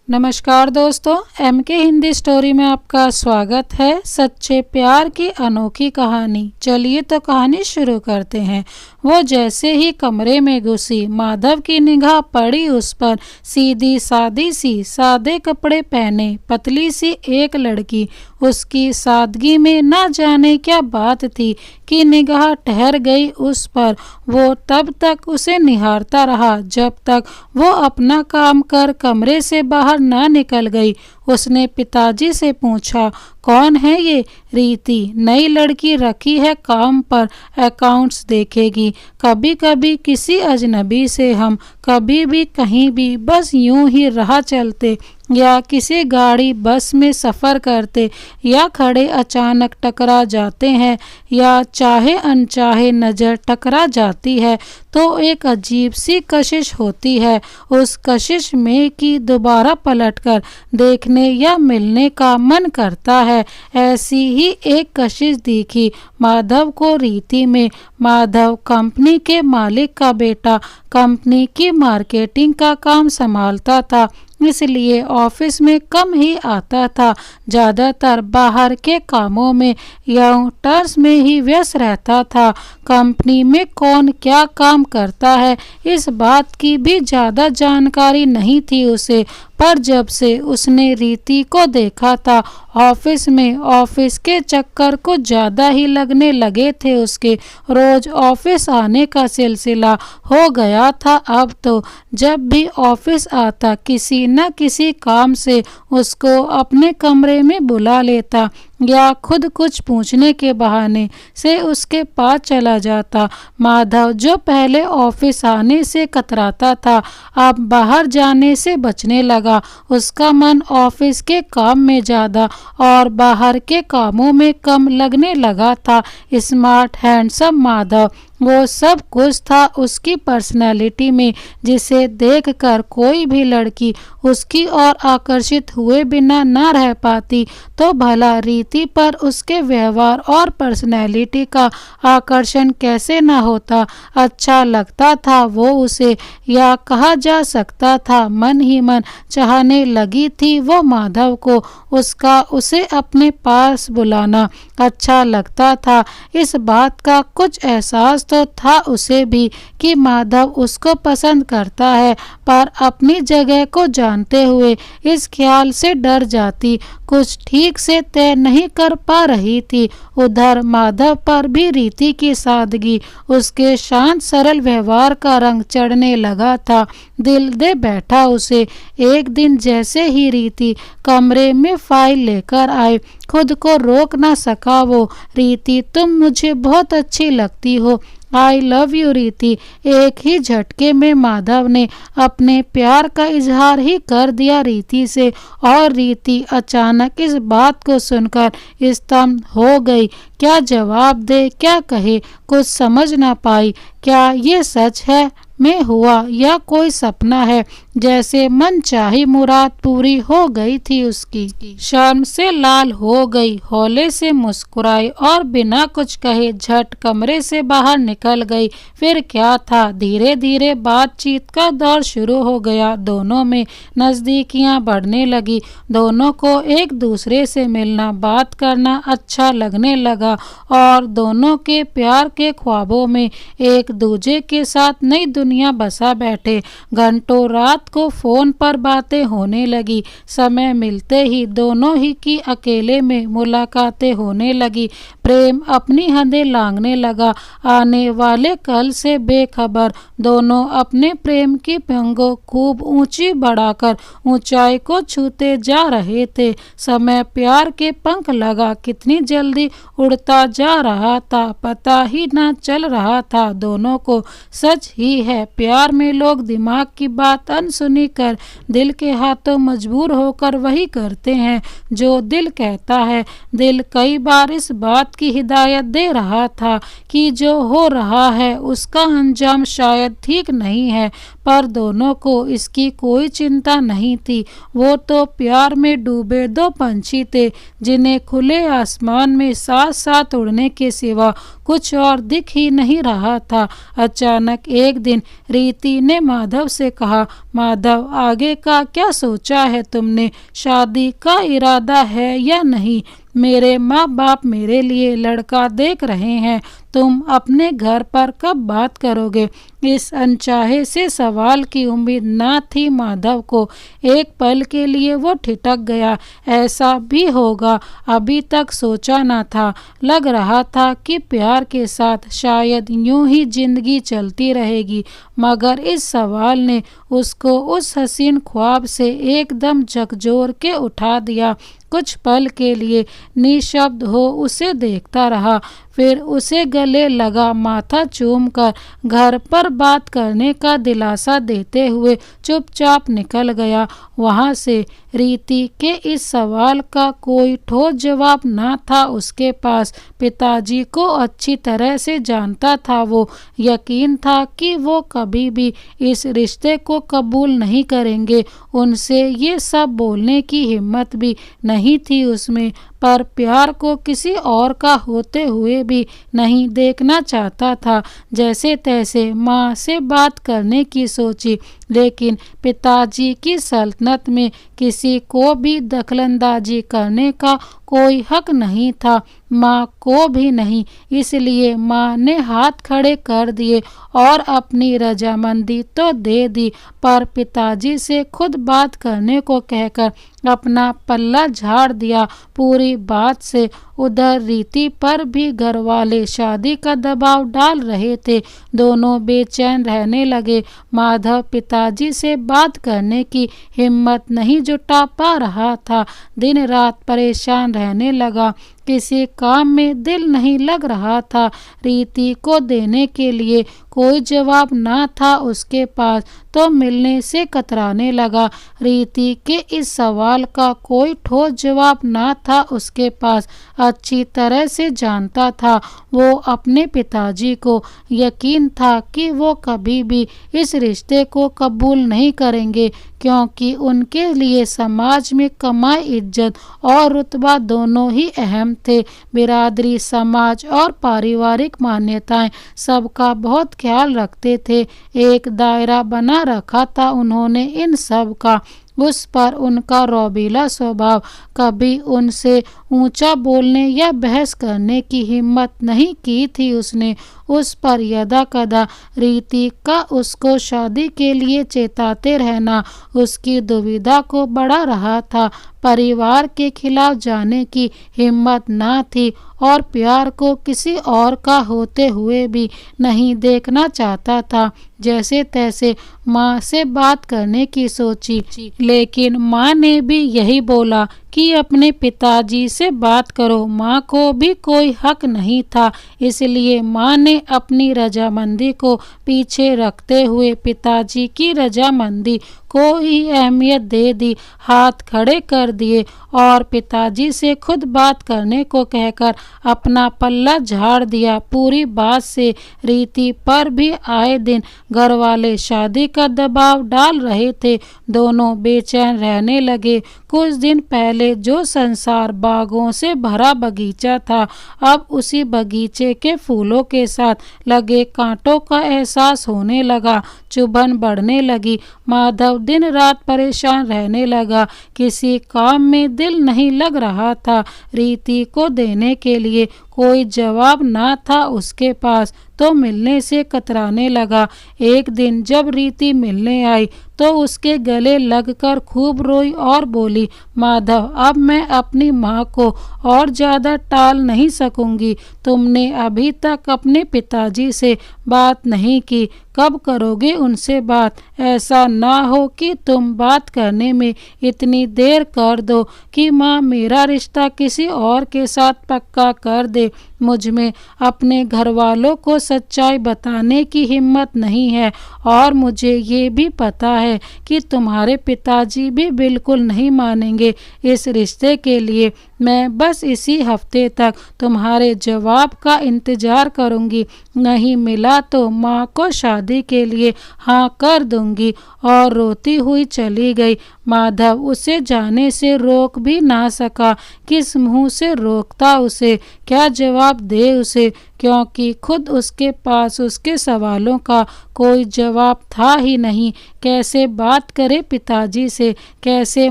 नमस्कार दोस्तों, MK Hindi story में आपका स्वागत है। सच्चे प्यार की अनोखी कहानी। चलिए तो कहानी शुरू करते हैं। वो जैसे ही कमरे में घुसी, माधव की निगाह पड़ी उस पर। सीधी सादी सी, सादे कपड़े पहने, पतली सी एक लड़की। उसकी सादगी में ना जाने क्या बात थी कि निगाह ठहर गई उस पर। वो तब तक उसे निहारता रहा जब तक वो अपना काम कर कमरे से बाहर ना निकल गई। उसने पिताजी से पूछा, कौन है ये? रीति, नई लड़की रखी है काम पर, अकाउंट्स देखेगी। कभी कभी किसी अजनबी से हम कभी भी कहीं भी बस यूं ही राह चलते या किसी गाड़ी बस में सफ़र करते या खड़े अचानक टकरा जाते हैं या चाहे अनचाहे नज़र टकरा जाती है तो एक अजीब सी कशिश होती है उस कशिश में कि दोबारा पलटकर देखने या मिलने का मन करता है। ऐसी ही एक कशिश दिखी माधव को रीति में। माधव कंपनी के मालिक का बेटा कंपनी की मार्केटिंग का काम संभालता था, इसलिए ऑफिस में कम ही आता था। ज़्यादातर बाहर के कामों में या टर्स में ही व्यस्त रहता था। कंपनी में कौन क्या काम करता है इस बात की भी ज़्यादा जानकारी नहीं थी उसे। पर जब से उसने रीति को देखा था ऑफिस में, ऑफिस के चक्कर कुछ ज़्यादा ही लगने लगे थे उसके। रोज़ ऑफिस आने का सिलसिला हो गया था अब तो। जब भी ऑफिस आता किसी न किसी काम से उसको अपने कमरे में बुला लेता या खुद कुछ पूछने के बहाने से उसके पास चला जाता। माधव जो पहले ऑफिस आने से कतराता था अब बाहर जाने से बचने लगा। उसका मन ऑफिस के काम में ज़्यादा और बाहर के कामों में कम लगने लगा था। स्मार्ट हैंडसम माधव, वो सब कुछ था उसकी पर्सनैलिटी में जिसे देखकर कोई भी लड़की उसकी ओर आकर्षित हुए बिना ना रह पाती। तो भला रीति पर उसके व्यवहार और पर्सनैलिटी का आकर्षण कैसे ना होता। अच्छा लगता था वो उसे, या कहा जा सकता था मन ही मन चाहने लगी थी वो माधव को। उसका उसे अपने पास बुलाना अच्छा लगता था। इस बात का कुछ एहसास तो था उसे भी कि माधव उसको पसंद करता है, पर अपनी जगह को जानते हुए इस ख्याल से डर जाती। कुछ ठीक से तय नहीं कर पा रही थी। उधर माधव पर भी रीति की सादगी, उसके शांत सरल व्यवहार का रंग चढ़ने लगा था। दिल दे बैठा उसे। एक दिन जैसे ही रीति कमरे में फाइल लेकर आए, खुद को रोक ना सका वो। रीति, तुम मुझे बहुत अच्छी लगती हो। आई लव यू रीति। एक ही झटके में माधव ने अपने प्यार का इजहार ही कर दिया रीति से, और रीति अचानक इस बात को सुनकर स्तब्ध हो गई। क्या जवाब दे, क्या कहे, कुछ समझ ना पाई। क्या ये सच है में हुआ या कोई सपना है? जैसे मन चाही मुराद पूरी हो गई थी उसकी। शर्म से लाल हो गई, हौले से मुस्कुराई और बिना कुछ कहे झट कमरे से बाहर निकल गई। फिर क्या था, धीरे धीरे बातचीत का दौर शुरू हो गया। दोनों में नज़दीकियां बढ़ने लगी। दोनों को एक दूसरे से मिलना, बात करना अच्छा लगने लगा और दोनों के प्यार के ख्वाबों में एक दूजे के साथ नई दुनिया बसा बैठे। घंटों रात को फोन पर बातें होने लगी। समय मिलते ही दोनों ही की अकेले में मुलाकातें होने लगी। प्रेम अपनी हदें लांघने लगा। आने वाले कल से बेखबर दोनों अपने प्रेम की पंगों खूब ऊंची बढ़ाकर ऊंचाई को छूते जा रहे थे। समय प्यार के पंख लगा कितनी जल्दी उड़ता जा रहा था, पता ही ना चल रहा था दोनों को। सच ही है, प्यार में लोग दिमाग की बात अनसुनी कर दिल के हाथों मजबूर होकर वही करते हैं जो दिल कहता है। दिल कई बार इस बात की हिदायत दे रहा था कि जो हो रहा है उसका अंजाम शायद ठीक नहीं है, पर दोनों को इसकी कोई चिंता नहीं थी। वो तो प्यार में डूबे दो पंछी थे जिन्हें खुले आसमान में साथ साथ उड़ने के सिवा कुछ और दिख ही नहीं रहा था। अचानक एक दिन रीति ने माधव से कहा, माधव, आगे का क्या सोचा है तुमने? शादी का इरादा है या नहीं? मेरे माँ बाप मेरे लिए लड़का देख रहे हैं, तुम अपने घर पर कब बात करोगे? इस अनचाहे से सवाल की उम्मीद ना थी माधव को। एक पल के लिए वो ठिठक गया। ऐसा भी होगा, अभी तक सोचा ना था। लग रहा था कि प्यार के साथ शायद यूं ही जिंदगी चलती रहेगी, मगर इस सवाल ने उसको उस हसीन ख्वाब से एकदम झकझोर के उठा दिया। कुछ पल के लिए निशब्द हो उसे देखता रहा, फिर उसे गले लगा माथा चूमकर घर पर बात करने का दिलासा देते हुए चुपचाप निकल गया वहाँ से। रीति के इस सवाल का कोई ठोस जवाब ना था उसके पास। पिताजी को अच्छी तरह से जानता था वो। यकीन था कि वो कभी भी इस रिश्ते को कबूल नहीं करेंगे। उनसे ये सब बोलने की हिम्मत भी नहीं थी उसमें, पर प्यार को किसी और का होते हुए भी नहीं देखना चाहता था। जैसे तैसे माँ से बात करने की सोची, लेकिन पिताजी की सल्तनत में किसी को भी दखलंदाजी करने का कोई हक नहीं था, माँ को भी नहीं। इसलिए माँ ने हाथ खड़े कर दिए और अपनी रजामंदी तो दे दी, पर पिताजी से खुद बात करने को कहकर अपना पल्ला झाड़ दिया पूरी बात से। उधर रीति पर भी घर वाले शादी का दबाव डाल रहे थे। दोनों बेचैन रहने लगे। माधव पिताजी से बात करने की हिम्मत नहीं जुटा पा रहा था। दिन रात परेशान रहने लगा। किसी काम में दिल नहीं लग रहा था। रीति को देने के लिए कोई जवाब ना था उसके पास, तो मिलने से कतराने लगा। रीति के इस सवाल का कोई ठोस जवाब ना था उसके पास। अच्छी तरह से जानता था वो अपने पिताजी को। यकीन था कि वो कभी भी इस रिश्ते को कबूल नहीं करेंगे, क्योंकि उनके लिए समाज में कमाई, इज्जत और रुतबा दोनों ही अहम थे। बिरादरी, समाज और पारिवारिक मान्यताएं सबका बहुत ख्याल रखते थे। एक दायरा बना रखा था उन्होंने इन सब का। उस पर उनका रौबीला स्वभाव, कभी उनसे ऊंचा बोलने या बहस करने की हिम्मत नहीं की थी उसने। उस पर यदा कदा रीति का उसको शादी के लिए चेताते रहना उसकी दुविधा को बढ़ा रहा था। परिवार के खिलाफ जाने की हिम्मत ना थी और प्यार को किसी और का होते हुए भी नहीं देखना चाहता था। जैसे तैसे माँ से बात करने की सोची, लेकिन माँ ने भी यही बोला कि अपने पिताजी से बात करो। माँ को भी कोई हक नहीं था, इसलिए माँ ने अपनी रजामंदी को पीछे रखते हुए पिताजी की रजामंदी को ही अहमियत दे दी। हाथ खड़े कर दिए और पिताजी से खुद बात करने को कहकर अपना पल्ला झाड़ दिया पूरी बात से। रीति पर भी आए दिन घर वाले शादी का दबाव डाल रहे थे। दोनों बेचैन रहने लगे। कुछ दिन पहले जो संसार बागों से भरा बगीचा था, अब उसी बगीचे के फूलों के साथ लगे कांटों का एहसास होने लगा। चुभन बढ़ने लगी। माधव दिन रात परेशान रहने लगा। किसी काम में दिल नहीं लग रहा था। रीति को देने के लिए कोई जवाब ना था उसके पास, तो मिलने से कतराने लगा। एक दिन जब रीति मिलने आई तो उसके गले लगकर खूब रोई और बोली, माधव, अब मैं अपनी माँ को और ज़्यादा टाल नहीं सकूंगी। तुमने अभी तक अपने पिताजी से बात नहीं की, कब करोगे उनसे बात? ऐसा ना हो कि तुम बात करने में इतनी देर कर दो कि माँ मेरा रिश्ता किसी और के साथ पक्का कर दे। मुझ में अपने घर वालों को सच्चाई बताने की हिम्मत नहीं है, और मुझे ये भी पता है कि तुम्हारे पिताजी भी बिल्कुल नहीं मानेंगे इस रिश्ते के लिए। मैं बस इसी हफ्ते तक तुम्हारे जवाब का इंतजार करूंगी। नहीं मिला तो माँ को शादी के लिए हाँ कर दूंगी। और रोती हुई चली गई। माधव उसे जाने से रोक भी ना सका। किस मुंह से रोकता उसे, क्या जवाब दे उसे, क्योंकि खुद उसके पास उसके सवालों का कोई जवाब था ही नहीं। कैसे बात करे पिताजी से, कैसे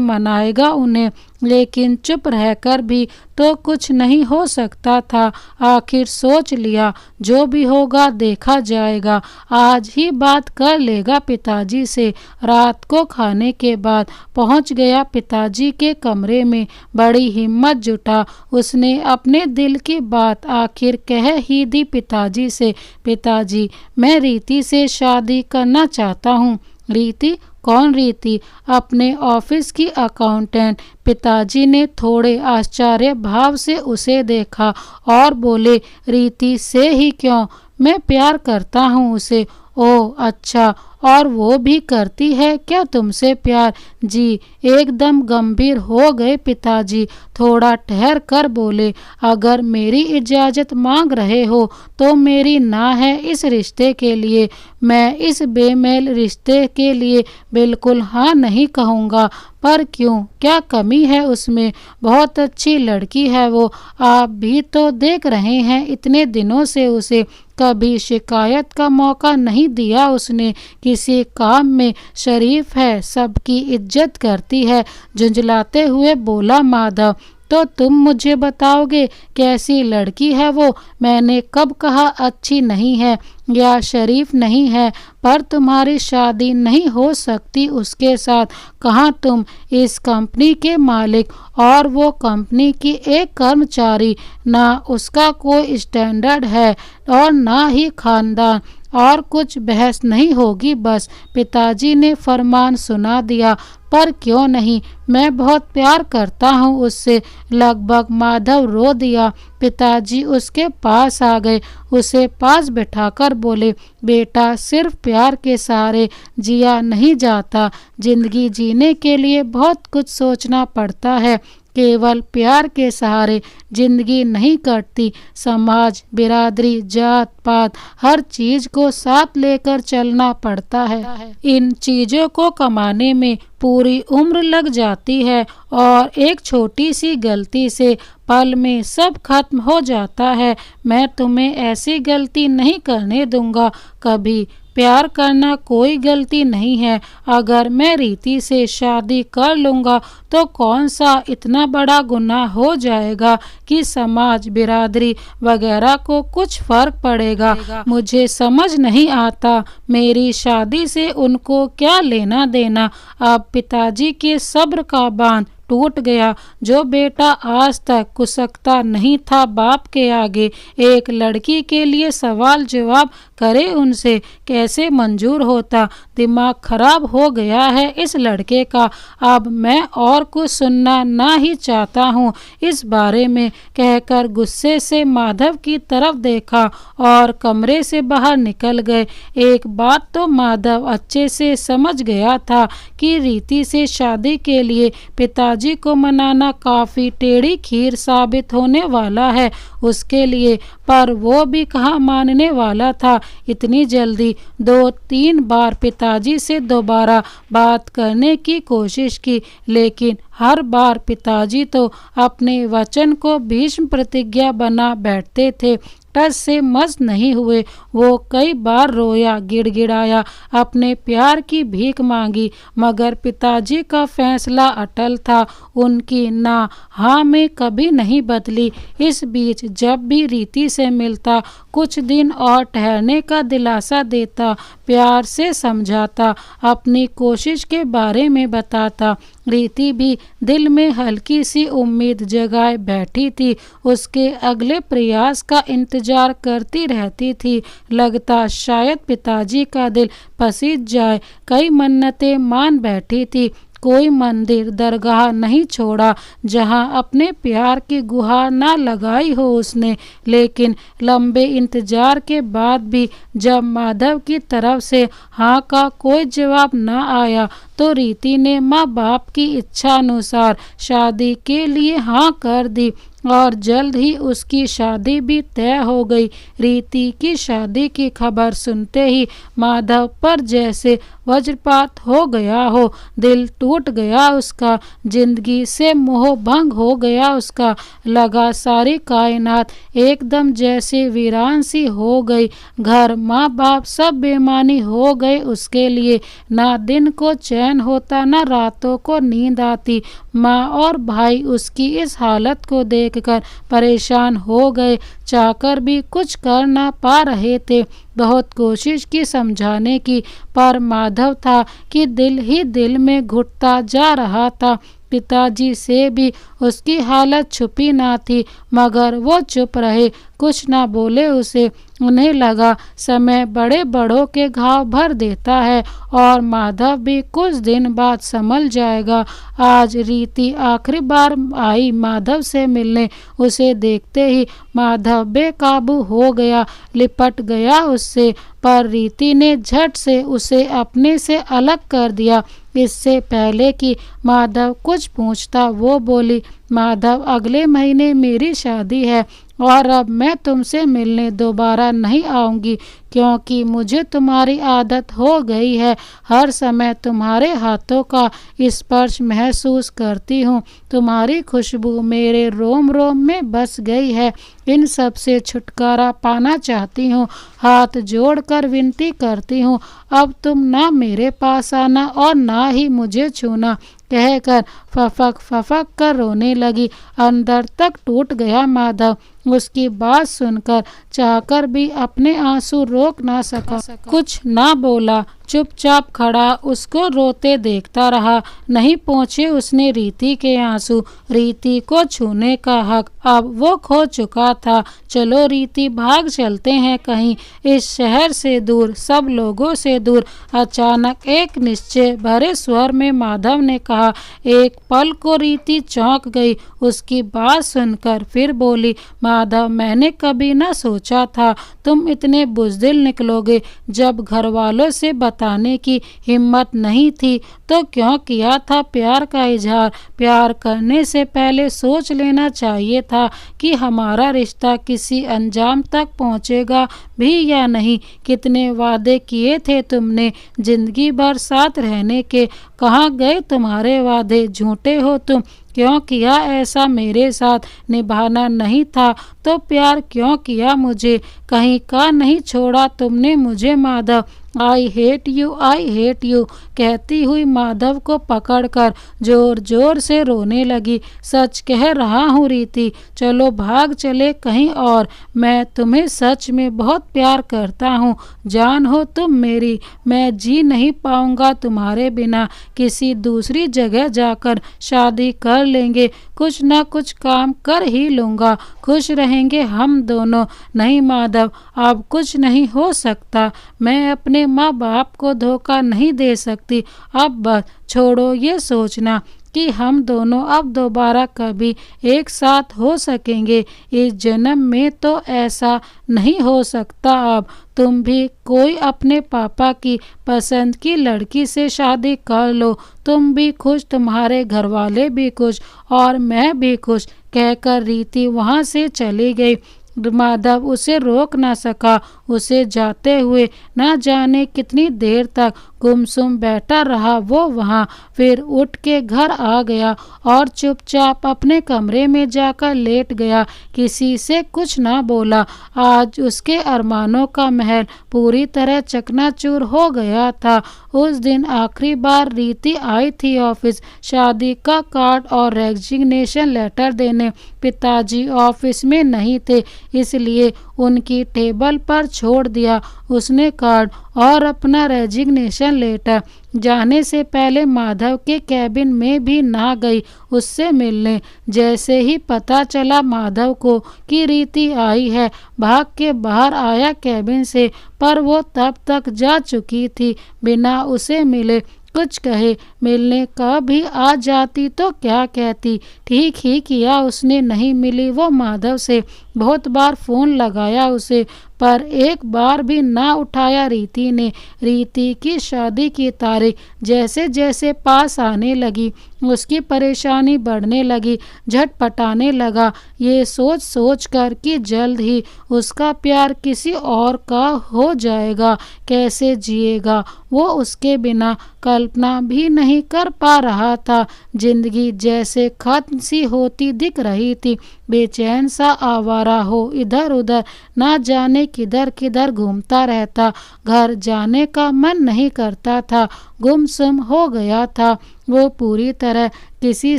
मनाएगा उन्हें। लेकिन चुप रहकर भी तो कुछ नहीं हो सकता था। आखिर सोच लिया, जो भी होगा देखा जाएगा। आज ही बात कर लेगा पिताजी से। रात को खाने के बाद पहुंच गया पिताजी के कमरे में। बड़ी हिम्मत जुटा उसने अपने दिल की बात आखिर कह ही दी पिताजी से। पिताजी, मैं रीति से शादी करना चाहता हूँ। रीति? कौन रीति? अपने ऑफिस की अकाउंटेंट। पिताजी ने थोड़े आश्चर्य भाव से उसे देखा और बोले, रीति से ही क्यों? मैं प्यार करता हूँ उसे। ओह अच्छा, और वो भी करती है क्या तुमसे प्यार? जी। एकदम गंभीर हो गए पिताजी। थोड़ा ठहर कर बोले, अगर मेरी इजाज़त मांग रहे हो तो मेरी ना है इस रिश्ते के लिए। मैं इस बेमेल रिश्ते के लिए बिल्कुल हाँ नहीं कहूँगा। पर क्यों, क्या कमी है उसमें? बहुत अच्छी लड़की है वो। आप भी तो देख रहे हैं इतने दिनों से उसे। कभी शिकायत का मौका नहीं दिया उसने। किसी काम में शरीफ है, सबकी इज्जत करती है। झुंझलाते हुए बोला माधव, तो तुम मुझे बताओगे कैसी लड़की है वो? मैंने कब कहा अच्छी नहीं है या शरीफ नहीं है? पर तुम्हारी शादी नहीं हो सकती उसके साथ। कहाँ तुम इस कंपनी के मालिक और वो कंपनी की एक कर्मचारी। ना उसका कोई स्टैंडर्ड है और ना ही खानदान। और कुछ बहस नहीं होगी बस। पिताजी ने फरमान सुना दिया। पर क्यों नहीं, मैं बहुत प्यार करता हूँ उससे। लगभग माधव रो दिया। पिताजी उसके पास आ गए, उसे पास बिठाकर बोले, बेटा सिर्फ प्यार के सहारे जिया नहीं जाता। जिंदगी जीने के लिए बहुत कुछ सोचना पड़ता है। केवल प्यार के सहारे जिंदगी नहीं कटती। समाज, बिरादरी, जात पात, हर चीज को साथ लेकर चलना पड़ता है। इन चीजों को कमाने में पूरी उम्र लग जाती है और एक छोटी सी गलती से पल में सब खत्म हो जाता है। मैं तुम्हें ऐसी गलती नहीं करने दूंगा कभी। प्यार करना कोई गलती नहीं है। अगर मैं रीति से शादी कर लूँगा तो कौन सा इतना बड़ा गुनाह हो जाएगा कि समाज, बिरादरी वगैरह को कुछ फर्क पड़ेगा। मुझे समझ नहीं आता मेरी शादी से उनको क्या लेना देना। अब पिताजी के सब्र का बांध टूट गया। जो बेटा आज तक कुसकता नहीं था बाप के आगे, एक लड़की के लिए सवाल जवाब करे उनसे, कैसे मंजूर होता? दिमाग खराब हो गया है इस लड़के का। अब मैं और कुछ सुनना ना ही चाहता हूँ इस बारे में, कहकर गुस्से से माधव की तरफ देखा और कमरे से बाहर निकल गए। एक बात तो माधव अच्छे से समझ गया था कि रीति से शादी के लिए पिताजी को मनाना काफी टेढ़ी खीर साबित होने वाला है उसके लिए। पर वो भी कहाँ मानने वाला था इतनी जल्दी। 2-3 बार पिताजी से दोबारा बात करने की कोशिश की, लेकिन हर बार पिताजी तो अपने वचन को भीष्म प्रतिज्ञा बना बैठते थे। टस से मस नहीं हुए। वो कई बार रोया, गिड़गिड़ाया, अपने प्यार की भीख मांगी, मगर पिताजी का फैसला अटल था। उनकी ना हाँ में कभी नहीं बदली। इस बीच जब भी रीति से मिलता, कुछ दिन और ठहरने का दिलासा देता, प्यार से समझाता, अपनी कोशिश के बारे में बताता। रीति भी दिल में हल्की सी उम्मीद जगाए बैठी थी। उसके अगले प्रयास का इंतजार करती रहती थी। लगता शायद पिताजी का दिल पसीज जाए। कई मन्नतें मान बैठी थी। कोई मंदिर, दरगाह नहीं छोड़ा जहां अपने प्यार की गुहार ना लगाई हो उसने। लेकिन लंबे इंतजार के बाद भी जब माधव की तरफ से हाँ का कोई जवाब ना आया तो रीति ने माँ बाप की इच्छा अनुसार शादी के लिए हाँ कर दी और जल्द ही उसकी शादी भी तय हो गई। रीति की शादी की खबर सुनते ही माधव पर जैसे वज्रपात हो गया हो। दिल टूट गया उसका, जिंदगी से मोह भंग हो गया उसका। लगा सारी कायनात एकदम जैसे वीरान सी हो गई। घर माँ बाप सब बेमानी हो गए उसके लिए। ना दिन को चैन होता, ना रातों को नींद आती। माँ और भाई उसकी इस हालत को देखकर परेशान हो गए। चाहकर भी कुछ कर ना पा रहे थे। बहुत कोशिश की समझाने की, पर माधव था कि दिल ही दिल में घुटता जा रहा था। पिताजी से भी उसकी हालत छुपी ना थी, मगर वो चुप रहे, कुछ ना बोले उसे। उन्हें लगा समय बड़े बड़ों के घाव भर देता है और माधव भी कुछ दिन बाद संभल जाएगा। आज रीति आखिरी बार आई माधव से मिलने। उसे देखते ही माधव बेकाबू हो गया, लिपट गया उससे, पर रीति ने झट से उसे अपने से अलग कर दिया। इससे पहले कि माधव कुछ पूछता वो बोली, माधव अगले महीने मेरी शादी है और अब मैं तुमसे मिलने दोबारा नहीं आऊंगी, क्योंकि मुझे तुम्हारी आदत हो गई है। हर समय तुम्हारे हाथों का स्पर्श महसूस करती हूँ। तुम्हारी खुशबू मेरे रोम रोम में बस गई है। इन सब से छुटकारा पाना चाहती हूँ। हाथ जोड़कर विनती करती हूँ, अब तुम ना मेरे पास आना और ना ही मुझे छूना, कहकर फफक फफक कर रोने लगी। अंदर तक टूट गया माधव। उसकी बात सुनकर चाहकर भी अपने आंसू रोक ना सका। कुछ ना बोला, चुपचाप खड़ा उसको रोते देखता रहा। नहीं पहुँचे उसने रीति के आंसू। रीति को छूने का हक अब वो खो चुका था। चलो रीति, भाग चलते हैं कहीं, इस शहर से दूर, सब लोगों से दूर। अचानक एक निश्चय भरे स्वर में माधव ने कहा। एक पल को रीति चौंक गई उसकी बात सुनकर, फिर बोली, माधव मैंने कभी न सोचा था तुम इतने बुज़दिल निकलोगे। जब घर वालों से बताने की हिम्मत नहीं थी तो क्यों किया था प्यार का इजहार। प्यार करने से पहले सोच लेना चाहिए था कि हमारा रिश्ता किसी अंजाम तक पहुंचेगा भी या नहीं। कितने वादे किए थे तुमने जिंदगी भर साथ रहने के, कहाँ गए तुम्हारे वादे। झूठे हो तुम। क्यों किया ऐसा मेरे साथ। निभाना नहीं था तो प्यार क्यों किया मुझे। कहीं का नहीं छोड़ा तुमने मुझे Madhav. I hate you, I hate you, कहती हुई माधव को पकड़कर जोर जोर से रोने लगी। सच कह रहा हूँ रीति, चलो भाग चले कहीं और। मैं तुम्हें सच में बहुत प्यार करता हूँ। जान हो तुम मेरी। मैं जी नहीं पाऊँगा तुम्हारे बिना। किसी दूसरी जगह जाकर शादी कर लेंगे। कुछ ना कुछ काम कर ही लूँगा। खुश रहेंगे हम दोनों। नहीं माधव, अब कुछ नहीं हो सकता। मैं अपने माँ बाप को धोखा नहीं दे सकती। अब बस छोड़ो ये सोचना कि हम दोनों अब दोबारा कभी एक साथ हो सकेंगे। इस जन्म में तो ऐसा नहीं हो सकता। अब तुम भी कोई अपने पापा की पसंद की लड़की से शादी कर लो। तुम भी खुश, तुम्हारे घर वाले भी खुश और मैं भी खुश, कहकर रीति वहाँ से चली गई। माधव उसे रोक ना सका। उसे जाते हुए न जाने कितनी देर तक गुमसुम बैठा रहा वो वहाँ। फिर उठ के घर आ गया और चुपचाप अपने कमरे में जाकर लेट गया। किसी से कुछ ना बोला। आज उसके अरमानों का महल पूरी तरह चकनाचूर हो गया था। उस दिन आखिरी बार रीति आई थी ऑफिस, शादी का कार्ड और रेजिग्नेशन लेटर देने। पिताजी ऑफिस में नहीं थे, इसलिए उनकी टेबल पर छोड़ दिया उसने कार्ड और अपना रेजिग्नेशन लेटर। जाने से पहले माधव के कैबिन में भी ना गई उससे मिलने। जैसे ही पता चला माधव को कि रीति आई है, भाग के बाहर आया कैबिन से, पर वो तब तक जा चुकी थी बिना उसे मिले कुछ कहे। मिलने का भी आ जाती तो क्या कहती। ठीक ही किया उसने नहीं मिली वो माधव से। बहुत बार फ़ोन लगाया उसे, पर एक बार भी ना उठाया रीति ने। रीति की शादी की तारीख जैसे जैसे पास आने लगी उसकी परेशानी बढ़ने लगी, झटपटाने लगा, ये सोच सोच कर कि जल्द ही उसका प्यार किसी और का हो जाएगा। कैसे जिएगा वो उसके बिना, कल्पना भी नहीं कर पा रहा था। जिंदगी जैसे खत्म सी होती दिख रही थी। बेचैन सा आवारा हो इधर उधर, ना जाने किधर किधर घूमता रहता। घर जाने का मन नहीं करता था, गुमसुम हो गया था वो पूरी तरह। किसी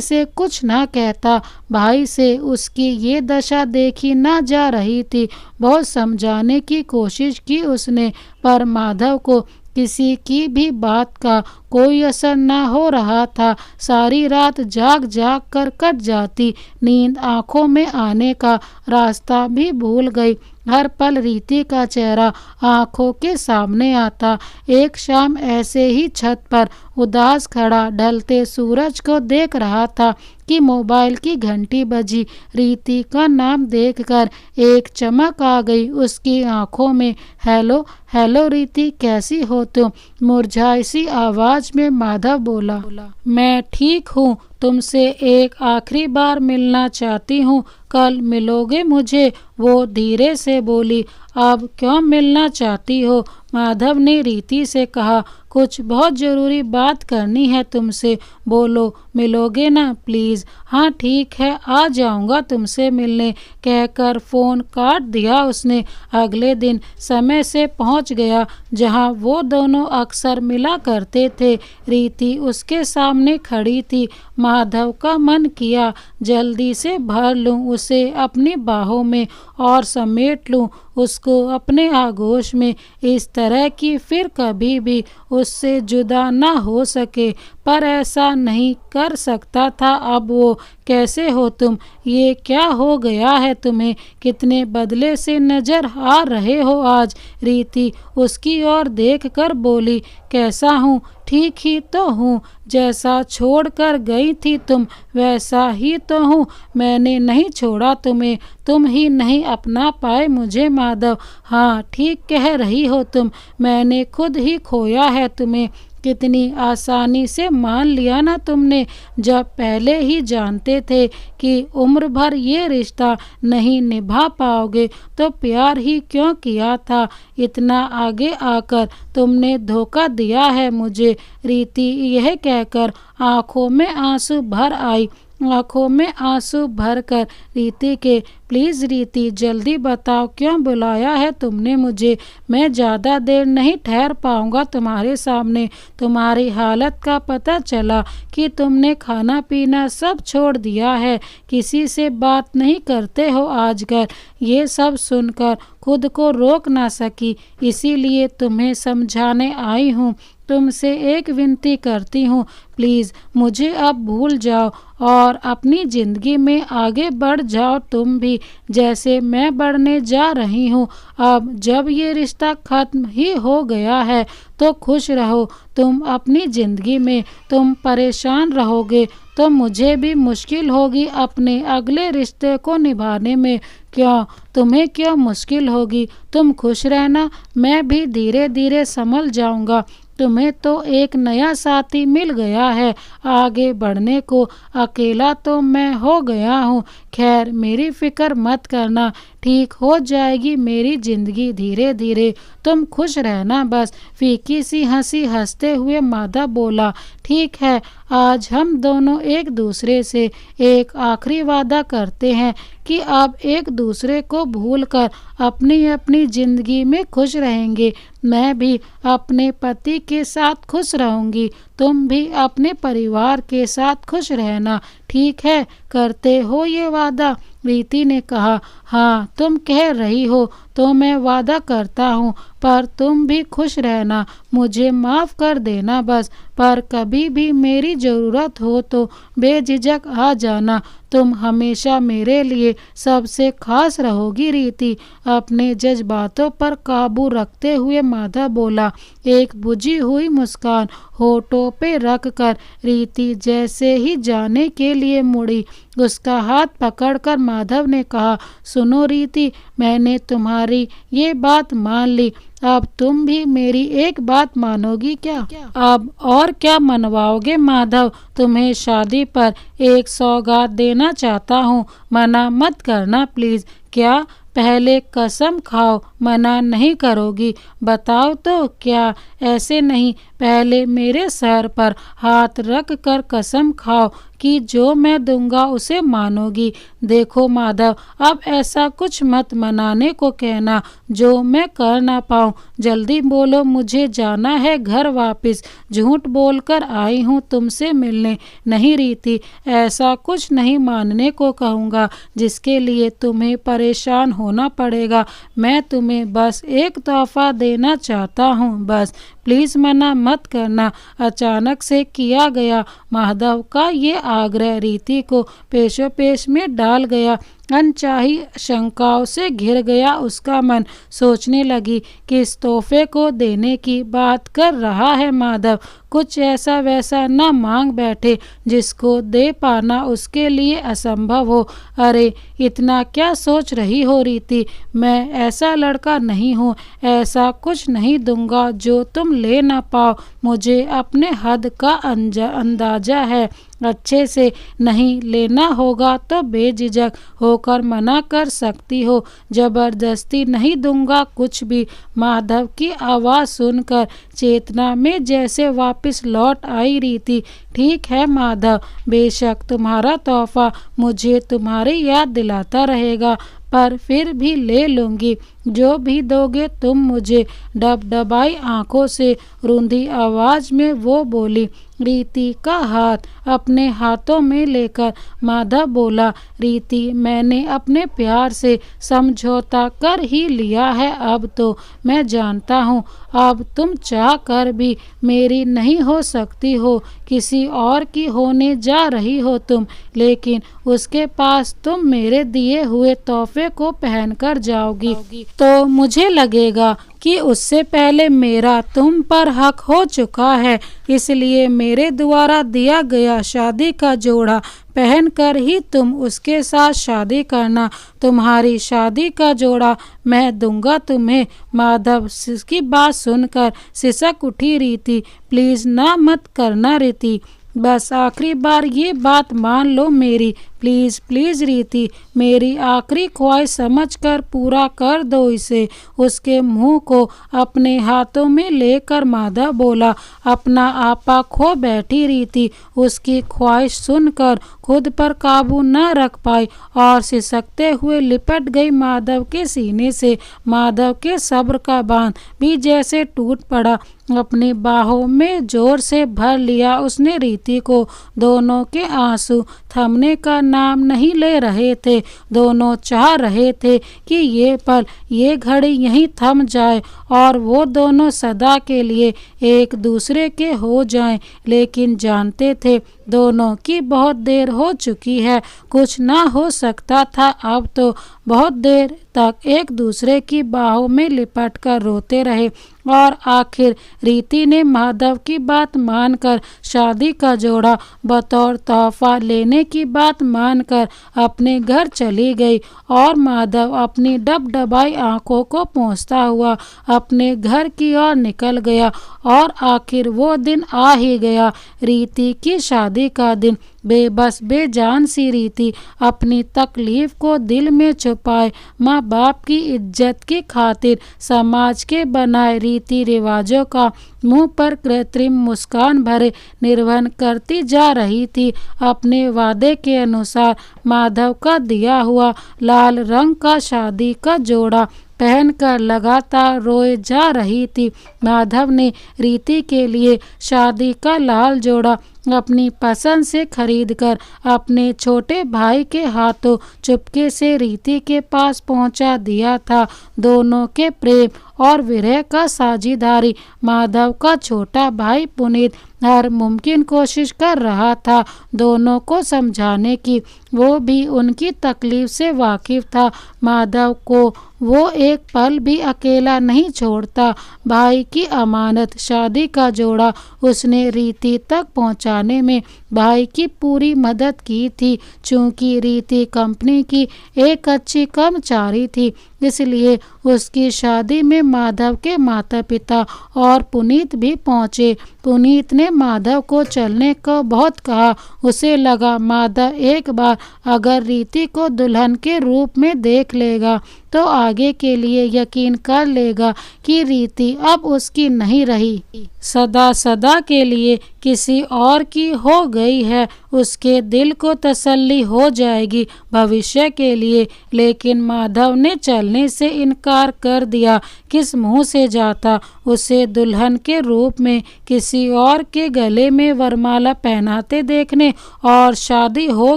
से कुछ ना कहता, भाई से उसकी ये दशा देखी ना जा रही थी। बहुत समझाने की कोशिश की उसने, पर माधव को किसी की भी बात का कोई असर ना हो रहा था। सारी रात जाग जाग कर कट जाती, नींद आंखों में आने का रास्ता भी भूल गई। हर पल रीति का चेहरा आंखों के सामने आता। एक शाम ऐसे ही छत पर उदास खड़ा ढलते सूरज को देख रहा था कि मोबाइल की घंटी बजी। रीति का नाम देखकर एक चमक आ गई उसकी आंखों में। हेलो हेलो रीति, कैसी हो तुम? मुरझाई सी आवाज में माधव बोला। मैं ठीक हूँ, तुमसे एक आखिरी बार मिलना चाहती हूँ, कल मिलोगे मुझे? वो धीरे से बोली। अब क्यों मिलना चाहती हो? माधव ने रीति से कहा। कुछ बहुत ज़रूरी बात करनी है तुमसे। बोलो, मिलोगे ना प्लीज़? हाँ ठीक है, आ जाऊँगा तुमसे मिलने, कहकर फ़ोन काट दिया उसने। अगले दिन समय से पहुँच गया जहाँ वो दोनों अक्सर मिला करते थे। रीति उसके सामने खड़ी थी। माधव का मन किया जल्दी से भर लूँ उसे अपनी बाहों में और समेट लूँ उसको अपने आगोश में, इस तरह कि फिर कभी भी उससे जुदा ना हो सके। पर ऐसा नहीं कर सकता था अब वो। कैसे हो तुम? ये क्या हो गया है तुम्हें? कितने बदले से नजर आ रहे हो आज? रीति उसकी ओर देख कर बोली। कैसा हूँ? ठीक ही तो हूँ, जैसा छोड़ कर गई थी तुम वैसा ही तो हूँ। मैंने नहीं छोड़ा तुम्हें, तुम ही नहीं अपना पाए मुझे माधव। हाँ ठीक कह रही हो तुम, मैंने खुद ही खोया है तुम्हें। कितनी आसानी से मान लिया ना तुमने, जब पहले ही जानते थे कि उम्र भर ये रिश्ता नहीं निभा पाओगे तो प्यार ही क्यों किया था? इतना आगे आकर तुमने धोखा दिया है मुझे। रीति यह कहकर आंखों में आंसू भर आई। आंखों में आंसू भरकर रीति के, प्लीज़ रीति जल्दी बताओ क्यों बुलाया है तुमने मुझे? मैं ज़्यादा देर नहीं ठहर पाऊँगा तुम्हारे सामने। तुम्हारी हालत का पता चला कि तुमने खाना पीना सब छोड़ दिया है, किसी से बात नहीं करते हो आजकल। ये सब सुनकर खुद को रोक ना सकी, इसीलिए तुम्हें समझाने आई हूँ। तुमसे एक विनती करती हूँ, प्लीज़ मुझे अब भूल जाओ और अपनी ज़िंदगी में आगे बढ़ जाओ तुम भी, जैसे मैं बढ़ने जा रही हूँ। अब जब ये रिश्ता ख़त्म ही हो गया है तो खुश रहो तुम अपनी ज़िंदगी में। तुम परेशान रहोगे तो मुझे भी मुश्किल होगी अपने अगले रिश्ते को निभाने में। क्यों, तुम्हें क्यों मुश्किल होगी? तुम खुश रहना, मैं भी धीरे धीरे संभल जाऊंगा। तुम्हें तो एक नया साथी मिल गया है आगे बढ़ने को, अकेला तो मैं हो गया हूँ। खैर मेरी फिक्र मत करना, ठीक हो जाएगी मेरी ज़िंदगी धीरे धीरे, तुम खुश रहना बस। फीकी सी हंसी हंसते हुए माधव बोला। ठीक है, आज हम दोनों एक दूसरे से एक आखिरी वादा करते हैं कि अब एक दूसरे को भूलकर अपनी अपनी ज़िंदगी में खुश रहेंगे। मैं भी अपने पति के साथ खुश रहूँगी, तुम भी अपने परिवार के साथ खुश रहना। ठीक है, करते हो ये वादा? रीति ने कहा। हाँ तुम कह रही हो तो मैं वादा करता हूँ, पर तुम भी खुश रहना, मुझे माफ़ कर देना बस। पर कभी भी मेरी ज़रूरत हो तो बेझिझक आ जाना, तुम हमेशा मेरे लिए सबसे खास रहोगी रीति। अपने जज्बातों पर काबू रखते हुए माधव बोला। एक बुझी हुई मुस्कान होठों पे रख कर रीति जैसे ही जाने के लिए मुड़ी, उसका हाथ पकड़कर माधव ने कहा, सुनो रीति, मैंने तुम्हारी ये बात मान ली, अब तुम भी मेरी एक बात मानोगी क्या? अब और क्या मनवाओगे माधव? तुम्हें शादी पर एक सौगात देना चाहता हूँ, मना मत करना प्लीज। क्या? पहले कसम खाओ, मना नहीं करोगी? बताओ तो। क्या? ऐसे नहीं, पहले मेरे सर पर हाथ रख कर कसम खाओ कि जो मैं दूंगा उसे मानोगी। देखो माधव, अब ऐसा कुछ मत मनाने को कहना जो मैं कर ना पाऊँ। जल्दी बोलो, मुझे जाना है घर वापस। झूठ बोलकर आई हूँ तुमसे मिलने। नहीं रीति, ऐसा कुछ नहीं मानने को कहूँगा जिसके लिए तुम्हें परेशान होना पड़ेगा। मैं तुम्हें बस एक तोहफा देना चाहता हूँ, बस। प्लीज़ मना मत करना। अचानक से किया गया माधव का ये आग्रह रीति को पेशोपेश में डाल गया। अनचाही शंकाओं से घिर गया उसका मन। सोचने लगी, किस तोहफे को देने की बात कर रहा है माधव। कुछ ऐसा वैसा न मांग बैठे जिसको दे पाना उसके लिए असंभव हो। अरे इतना क्या सोच रही हो रीति? मैं ऐसा लड़का नहीं हूँ, ऐसा कुछ नहीं दूंगा जो तुम ले ना पाओ। मुझे अपने हद का अंदाजा है। अच्छे से नहीं लेना होगा तो बेझिझक होकर मना कर सकती हो, जबरदस्ती नहीं दूंगा कुछ भी। माधव की आवाज़ सुनकर चेतना में जैसे वापस लौट आई रीति। ठीक है माधव, बेशक तुम्हारा तोहफा मुझे तुम्हारी याद दिलाता रहेगा, पर फिर भी ले लूँगी जो भी दोगे तुम मुझे। डबडबाई आंखों से रूंधी आवाज़ में वो बोली। रीति का हाथ अपने हाथों में लेकर माधव बोला, रीति, मैंने अपने प्यार से समझौता कर ही लिया है। अब तो मैं जानता हूँ अब तुम चाह कर भी मेरी नहीं हो सकती हो, किसी और की होने जा रही हो तुम। लेकिन उसके पास तुम मेरे दिए हुए तोहफे को पहनकर जाओगी तो मुझे लगेगा कि उससे पहले मेरा तुम पर हक हो चुका है। इसलिए मेरे द्वारा दिया गया शादी का जोड़ा पहनकर ही तुम उसके साथ शादी करना। तुम्हारी शादी का जोड़ा मैं दूंगा तुम्हें। माधव की बात सुनकर सिसक उठी रीति। प्लीज़ ना मत करना रीति, बस आखिरी बार ये बात मान लो मेरी। प्लीज़ प्लीज़ रीति, मेरी आखिरी ख्वाहिश समझकर पूरा कर दो इसे। उसके मुंह को अपने हाथों में लेकर माधव बोला। अपना आपा खो बैठी रीति उसकी ख्वाहिश सुनकर खुद पर काबू न रख पाई और सिसकते हुए लिपट गई माधव के सीने से। माधव के सब्र का बांध भी जैसे टूट पड़ा। अपनी बाहों में जोर से भर लिया उसने रीति को। दोनों के आंसू थमने का नाम नहीं ले रहे थे। दोनों चाह रहे थे कि ये पल, ये घड़ी यहीं थम जाए और वो दोनों सदा के लिए एक दूसरे के हो जाएं। लेकिन जानते थे दोनों की बहुत देर हो चुकी है, कुछ ना हो सकता था। अब तो बहुत देर तक एक दूसरे की बाहों में लिपट कर रोते रहे और आखिर रीति ने माधव की बात मानकर शादी का जोड़ा बतौर तोहफा लेने की बात मानकर अपने घर चली गई और माधव अपनी डबडबाई आंखों को पोंछता हुआ अपने घर की ओर निकल गया। और आखिर वो दिन आ ही गया, रीति की शादी का दिन। बेबस बेजान सी रीति अपनी तकलीफ को दिल में छुपाए माँ बाप की इज्जत की खातिर समाज के बनाए रीति रिवाजों का मुंह पर कृत्रिम मुस्कान भरे निर्वहन करती जा रही थी। अपने वादे के अनुसार माधव का दिया हुआ लाल रंग का शादी का जोड़ा पहनकर लगातार रोए जा रही थी। माधव ने रीति के लिए शादी का लाल जोड़ा अपनी पसंद से खरीदकर अपने छोटे भाई के हाथों चुपके से रीति के पास पहुंचा दिया था। दोनों के प्रेम और विरह का साझीदारी माधव का छोटा भाई पुनीत हर मुमकिन कोशिश कर रहा था दोनों को समझाने की। वो भी उनकी तकलीफ से वाकिफ था। माधव को वो एक पल भी अकेला नहीं छोड़ता। भाई की अमानत शादी का जोड़ा उसने रीति तक पहुंचाने में भाई की पूरी मदद की थी। चूंकि रीति कंपनी की एक अच्छी कर्मचारी थी, इसलिए उसकी शादी में माधव के माता पिता और पुनीत भी पहुंचे। पुनीत ने माधव को चलने को बहुत कहा। उसे लगा माधव एक बार अगर रीति को दुल्हन के रूप में देख लेगा तो आगे के लिए यकीन कर लेगा कि रीति अब उसकी नहीं रही, सदा सदा के लिए किसी और की हो गई है। उसके दिल को तसल्ली हो जाएगी भविष्य के लिए। लेकिन माधव ने चलने से इनकार कर दिया। किस मुंह से जाता उसे दुल्हन के रूप में किसी और के गले में वरमाला पहनाते देखने। और शादी हो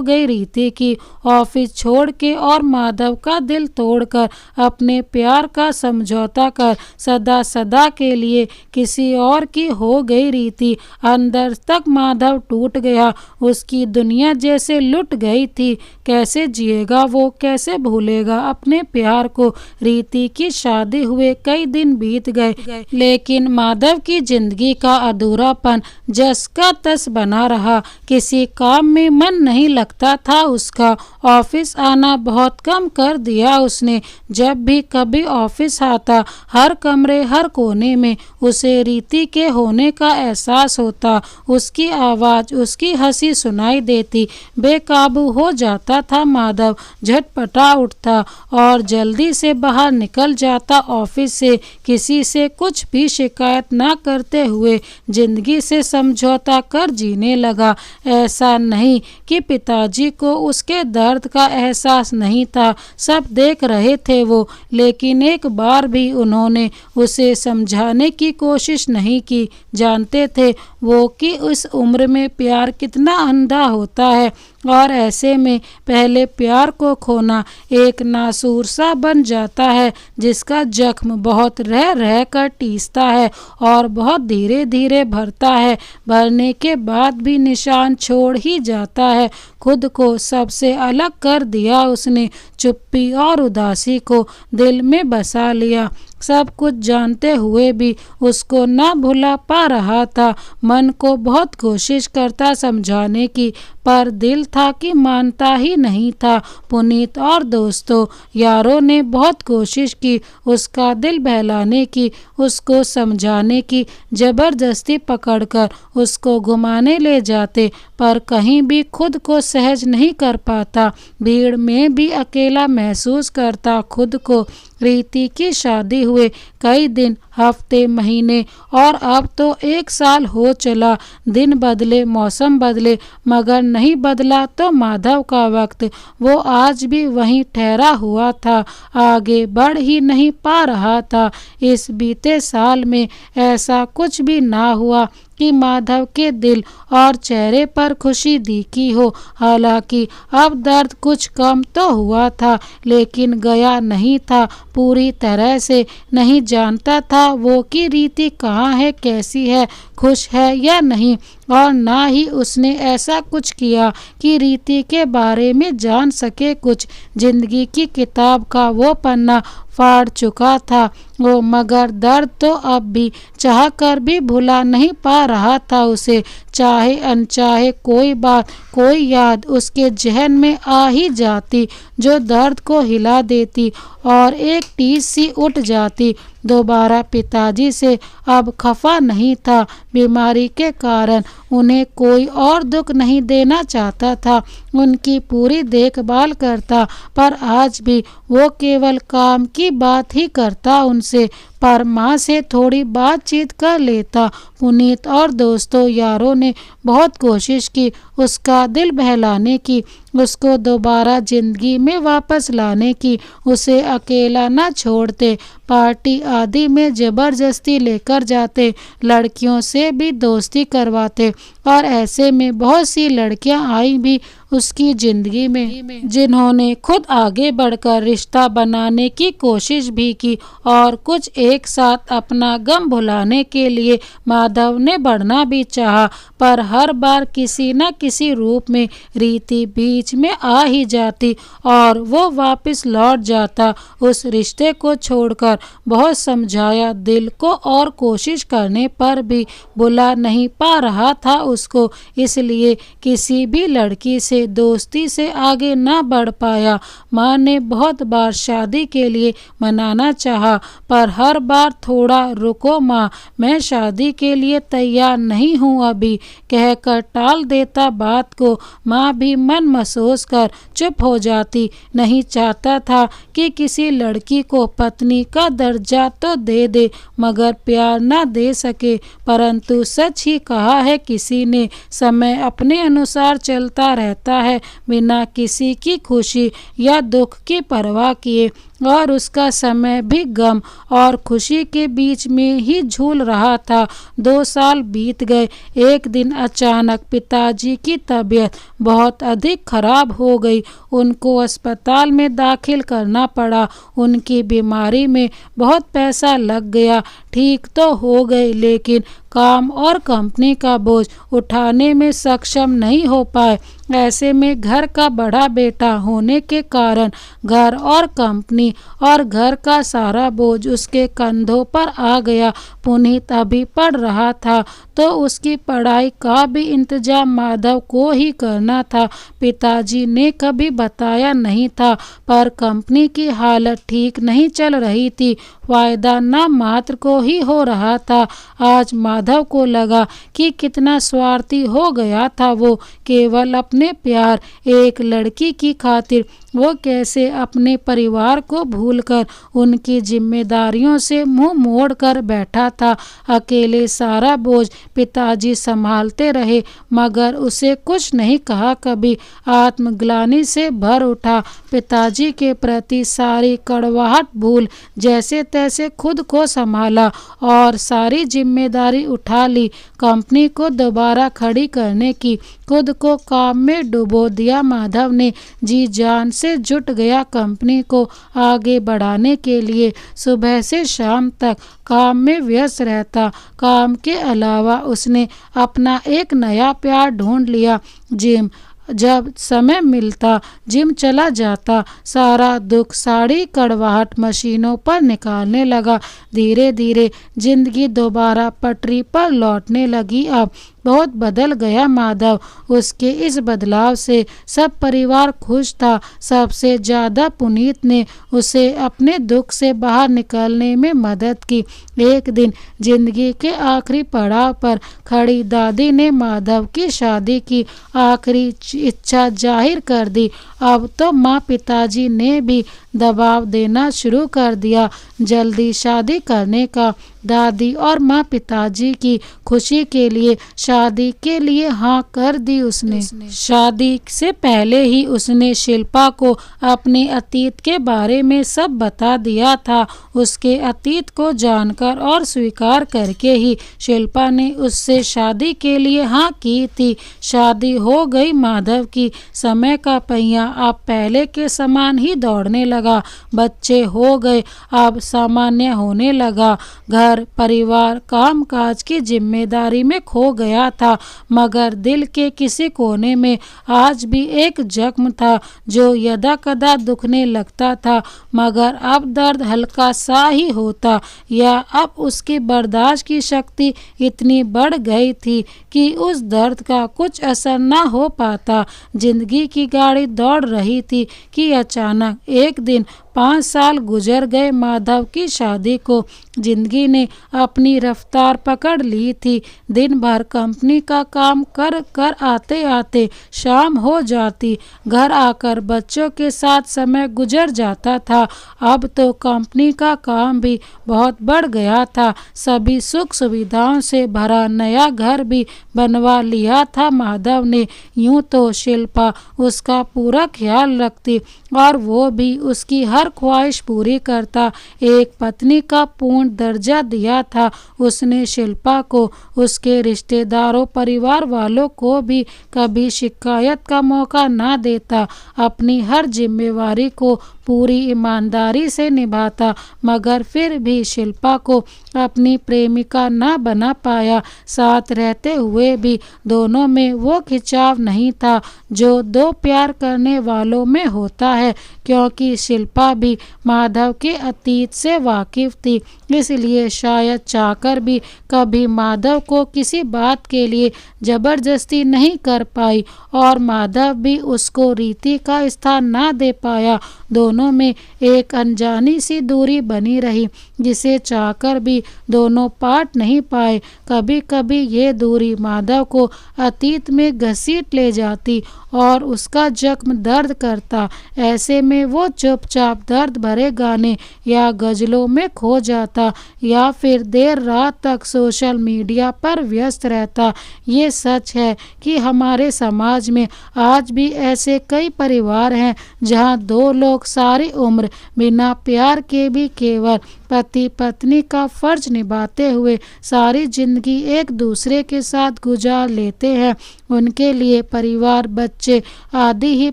गई रीति की। ऑफिस छोड़ के और माधव का दिल तोड़कर अपने प्यार का समझौता कर सदा सदा के लिए किसी और की हो गई रीति। अंदर तक माधव टूट गया। उसकी दुनिया जैसे लुट गई थी। कैसे जिएगा वो, कैसे भूलेगा अपने प्यार को। रीति की शादी हुए कई दिन बीत गए, लेकिन माधव की जिंदगी का अधूरापन जस का तस बना रहा। किसी काम में मन नहीं लगता था उसका। ऑफिस आना बहुत कम कर दिया उसने। जब भी कभी ऑफिस आता, हर कमरे हर कोने में उसे रीति के होने का एहसास होता। उसकी आवाज़, उसकी हंसी सुनाई देती। बेकाबू हो जाता था माधव। झटपटा उठता और जल्दी से बाहर निकल जाता ऑफिस से, किसी से कुछ भी शिकायत ना करते हुए जिंदगी से समझौता कर जीने लगा। ऐसा नहीं कि पिताजी को उसके दर्द का एहसास नहीं था, सब देख रहे थे वो, लेकिन एक बार भी उन्होंने उसे समझाने की कोशिश नहीं की। जानते थे वो कि इस उम्र में प्यार कितना अंधा होता है और ऐसे में पहले प्यार को खोना एक नासूर सा बन जाता है जिसका जख्म बहुत रह रह कर टीसता है और बहुत धीरे धीरे भरता है। भरने के बाद भी निशान छोड़ ही जाता है। खुद को सबसे अलग कर दिया उसने। चुप्पी और उदासी को दिल में बसा लिया। सब कुछ जानते हुए भी उसको ना भुला पा रहा था। मन को बहुत कोशिश करता समझाने की, पर दिल था कि मानता ही नहीं था। पुनीत और दोस्तों यारों ने बहुत कोशिश की उसका दिल बहलाने की, उसको समझाने की। जबरदस्ती पकड़कर उसको घुमाने ले जाते, पर कहीं भी खुद को सहज नहीं कर पाता। भीड़ में भी अकेला महसूस करता खुद को। रीति की शादी हुए कई दिन, हफ्ते, महीने और अब तो 1 साल हो चला। दिन बदले, मौसम बदले, मगर नहीं बदला तो माधव का वक्त। वो आज भी वहीं ठहरा हुआ था, आगे बढ़ ही नहीं पा रहा था। इस बीते साल में ऐसा कुछ भी ना हुआ कि माधव के दिल और चेहरे पर खुशी दिखी हो। हालांकि अब दर्द कुछ कम तो हुआ था, लेकिन गया नहीं था पूरी तरह से। नहीं जानता था वो कि रीति कहाँ है, कैसी है, खुश है या नहीं। और ना ही उसने ऐसा कुछ किया कि रीति के बारे में जान सके कुछ। जिंदगी की किताब का वो पन्ना फाड़ चुका था वो, मगर दर्द तो अब भी चाह कर भी भुला नहीं पा रहा था उसे। चाहे अनचाहे कोई बात, कोई याद उसके जहन में आ ही जाती जो दर्द को हिला देती और एक टीस सी उठ जाती। दोबारा पिताजी से अब खफा नहीं था। बीमारी के कारण उन्हें कोई और दुख नहीं देना चाहता था। उनकी पूरी देखभाल करता, पर आज भी वो केवल काम की बात ही करता उनसे। पर माँ से थोड़ी बातचीत कर लेता। पुनीत और दोस्तों यारों ने बहुत कोशिश की उसका दिल बहलाने की, उसको दोबारा जिंदगी में वापस लाने की। उसे अकेला न छोड़ते, पार्टी आदि में जबरदस्ती लेकर जाते, लड़कियों से भी दोस्ती करवाते और ऐसे में बहुत सी लड़कियां आई भी उसकी जिंदगी में, जिन्होंने खुद आगे बढ़कर रिश्ता बनाने की कोशिश भी की और कुछ एक साथ अपना गम भुलाने के लिए माधव ने बढ़ना भी चाहा, पर हर बार किसी न किसी रूप में रीति बीच में आ ही जाती और वो वापस लौट जाता उस रिश्ते को छोड़कर। बहुत समझाया दिल को और कोशिश करने पर भी बुला नहीं पा रहा था उसको, इसलिए किसी भी लड़की से दोस्ती से आगे ना बढ़ पाया। माँ ने बहुत बार शादी के लिए मनाना चाहा, पर हर बार थोड़ा रुको माँ, मैं शादी के लिए तैयार नहीं हूँ अभी कहकर टाल देता बात को। माँ भी मन महसूस कर चुप हो जाती। नहीं चाहता था कि किसी लड़की को पत्नी का दर्जा तो दे दे मगर प्यार ना दे सके, परंतु सच ही कहा है किसी ने, समय अपने अनुसार चलता रहता है बिना किसी की खुशी या दुख की परवाह किए, और उसका समय भी गम और खुशी के बीच में ही झूल रहा था। 2 साल बीत गए। एक दिन अचानक पिताजी की तबीयत बहुत अधिक खराब हो गई। उनको अस्पताल में दाखिल करना पड़ा। उनकी बीमारी में बहुत पैसा लग गया। ठीक तो हो गए लेकिन काम और कंपनी का बोझ उठाने में सक्षम नहीं हो पाए। ऐसे में घर का बड़ा बेटा होने के कारण घर और कंपनी और घर का सारा बोझ उसके कंधों पर आ गया। पुनीत अभी पढ़ रहा था तो उसकी पढ़ाई का भी इंतजाम माधव को ही करना था। पिताजी ने कभी बताया नहीं था, पर कंपनी की हालत ठीक नहीं चल रही थी। फायदा ना मात्र को ही हो रहा था। आज माधव को लगा कि कितना स्वार्थी हो गया था वो। केवल अपने प्यार एक लड़की की खातिर वो कैसे अपने परिवार को भूलकर उनकी जिम्मेदारियों से मुंह मोड़ कर बैठा था। अकेले सारा बोझ पिताजी संभालते रहे मगर उसे कुछ नहीं कहा कभी। आत्मग्लानि से भर उठा। पिताजी के प्रति सारी कड़वाहट भूल जैसे तैसे खुद को संभाला और सारी जिम्मेदारी उठा ली। कंपनी को दोबारा खड़ी करने की खुद को काम में डुबो दिया। माधव ने जी जान से जुट गया कंपनी को आगे बढ़ाने के लिए। सुबह से शाम तक काम में व्यस्त रहता। काम के अलावा उसने अपना एक नया प्यार ढूंढ लिया, जिम। जब समय मिलता जिम चला जाता। सारा दुख साड़ी कड़वाहट मशीनों पर निकालने लगा। धीरे धीरे जिंदगी दोबारा पटरी पर लौटने लगी। अब बहुत बदल गया माधव। उसके इस बदलाव से सब परिवार खुश था। सबसे ज़्यादा पुनीत ने उसे अपने दुख से बाहर निकलने में मदद की। एक दिन जिंदगी के आखिरी पड़ाव पर खड़ी दादी ने माधव की शादी की आखिरी इच्छा जाहिर कर दी। अब तो माँ पिताजी ने भी दबाव देना शुरू कर दिया जल्दी शादी करने का। दादी और माँ पिताजी की खुशी के लिए शादी के लिए हाँ कर दी उसने। शादी से पहले ही उसने शिल्पा को अपने अतीत के बारे में सब बता दिया था। उसके अतीत को जानकर और स्वीकार करके ही शिल्पा ने उससे शादी के लिए हाँ की थी। शादी हो गई माधव की। समय का पहिया अब पहले के समान ही दौड़ने लगा। बच्चे हो गए, अब सामान्य होने लगा। घर परिवार काम काज की जिम्मेदारी में खो गया था, मगर दिल के किसी कोने में आज भी एक जख्म था जो यदा कदा दुखने लगता था, मगर अब दर्द हल्का सा ही होता, या अब उसकी बर्दाश्त की शक्ति इतनी बढ़ गई थी कि उस दर्द का कुछ असर ना हो पाता। जिंदगी की गाड़ी दौड़ रही थी कि अचानक एक दिन 5 साल गुजर गए माधव की शादी को। जिंदगी ने अपनी रफ्तार पकड़ ली थी। दिन भर कंपनी का काम कर कर आते आते शाम हो जाती। घर आकर बच्चों के साथ समय गुजर जाता था। अब तो कंपनी का काम भी बहुत बढ़ गया था। सभी सुख सुविधाओं से भरा नया घर भी बनवा लिया था माधव ने। यूं तो शिल्पा उसका पूरा ख्याल रखती और वो भी उसकी हर हर ख्वाहिश पूरी करता, एक पत्नी का पूर्ण दर्जा दिया था। उसने शिल्पा को, उसके रिश्तेदारों, परिवार वालों को भी कभी शिकायत का मौका ना देता, अपनी हर जिम्मेवारी को पूरी ईमानदारी से निभाता, मगर फिर भी शिल्पा को अपनी प्रेमिका ना बना पाया। साथ रहते हुए भी दोनों में वो खिंचाव नहीं था जो दो प्यार करने वालों में होता है, क्योंकि शिल्पा भी माधव के अतीत से वाकिफ थी, इसलिए शायद चाहकर भी कभी माधव को किसी बात के लिए जबरदस्ती नहीं कर पाई और माधव भी उसको रीति का स्थान ना दे पाया। दोनों में एक अनजानी सी दूरी बनी रही, जिसे चाहकर भी दोनों पाट नहीं पाए। कभी कभी ये दूरी माधव को अतीत में घसीट ले जाती और उसका जख्म दर्द करता। ऐसे में वो चुपचाप दर्द भरे गाने या गजलों में खो जाता या फिर देर रात तक सोशल मीडिया पर व्यस्त रहता। ये सच है कि हमारे समाज में आज भी ऐसे कई परिवार हैं जहां दो लोग सारी उम्र बिना प्यार के भी केवल पति पत्नी का फर्ज निभाते हुए सारी जिंदगी एक दूसरे के साथ गुजार लेते हैं। उनके लिए परिवार, बच्चे आदि ही